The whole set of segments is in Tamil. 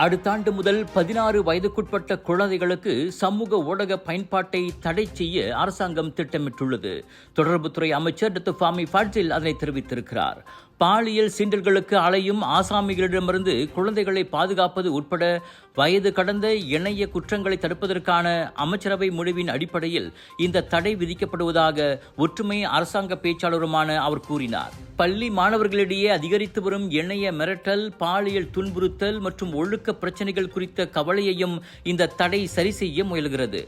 அடுத்த ஆண்டு முதல் 16 வயதுக்குட்பட்ட குழந்தைகளுக்கு சமூக ஊடக பயன்பாட்டை தடை செய்ய அரசாங்கம் திட்டமிட்டுள்ளது. தொடர்புத்துறை அமைச்சர் டாக்டர் ஃபாமி ஃபாட்சில் அதனை தெரிவித்திருக்கிறார். பாலியல் சீண்டல்களுக்கு அலையும் ஆசாமிகளிடமிருந்து குழந்தைகளை பாதுகாப்பது உட்பட வயது கடந்த இணைய குற்றங்களை தடுப்பதற்கான அமைச்சரவை முடிவின் அடிப்படையில் இந்த தடை விதிக்கப்படுவதாக ஒற்றுமை அரசாங்க பேச்சாளருமான அவர் கூறினார். பள்ளி மாணவர்களிடையே அதிகரித்து வரும் இணைய மிரட்டல், பாலியல் துன்புறுத்தல் மற்றும் ஒழுக்க பிரச்சனைகள் குறித்த கவலையையும் இந்த தடை சரி செய்ய முயல்கிறது.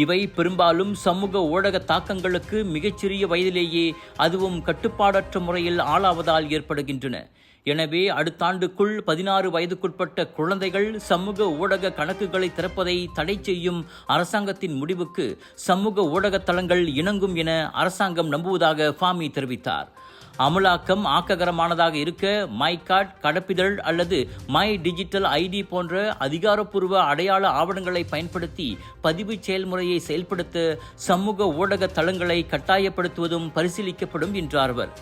இவை பெரும்பாலும் சமூக ஊடக தாக்கங்களுக்கு மிகச்சிறிய வயதிலேயே, அதுவும் கட்டுப்பாடற்ற முறையில் ஆளாவதால் ஏற்படுகின்றன. எனவே அடுத்த ஆண்டுக்குள் 16 வயதுக்குட்பட்ட குழந்தைகள் சமூக ஊடக கணக்குகளை திறப்பதை தடை செய்யும் அரசாங்கத்தின் முடிவுக்கு சமூக ஊடக தளங்கள் இணங்கும் என அரசாங்கம் நம்புவதாக ஃபாமி தெரிவித்தார். அமலாக்கம் ஆக்ககரமானதாக இருக்க மை கார்டு, கடப்பிதழ் அல்லது மை டிஜிட்டல் ஐடி போன்ற அதிகாரப்பூர்வ அடையாள ஆவணங்களை பயன்படுத்தி பதிவு செயல்முறையை செயல்படுத்த சமூக ஊடக தளங்களை கட்டாயப்படுத்துவதும் பரிசீலிக்கப்படும் என்றார் அவர்.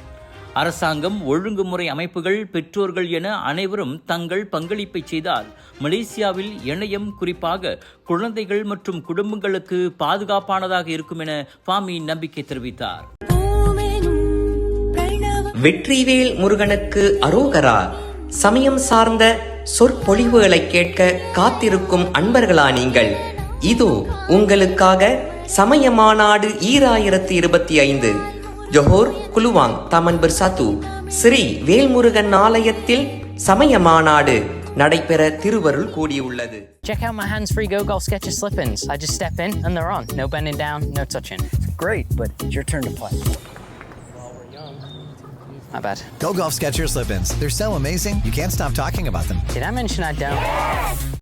அரசாங்கம், ஒழுங்குமுறை அமைப்புகள், பெற்றோர்கள் என அனைவரும் தங்கள் பங்களிப்பை செய்தால் மலேசியாவில் இணையம் குறிப்பாக குழந்தைகள் மற்றும் குடும்பங்களுக்கு பாதுகாப்பானதாக இருக்கும் என ஃபாமி நம்பிக்கை தெரிவித்தார். வெற்றிவேல் முருகனுக்கு அரோகரா. சமயம் சார்ந்த சொற்பொழிவுகளை கேட்க காத்திருக்கும் அன்பர்களா நீங்கள்? இதோ உங்களுக்காக சமய மாநாடு 2025 ஜோஹர் குலுவாங் தமன் பிர்சாத்து ஸ்ரீ வேல்முருகன் ஆலயத்தில் சமய மாநாடு நடைபெற திருவருள் கூடியுள்ளது. Check out my hands-free Go Golf Skechers slip-ins. I just step in and they're on. No bending down, no touching. Great, but it's your turn to play. My bad. Go Golf Skechers slip-ins. They're so amazing, you can't stop talking about them. Did I mention I don't?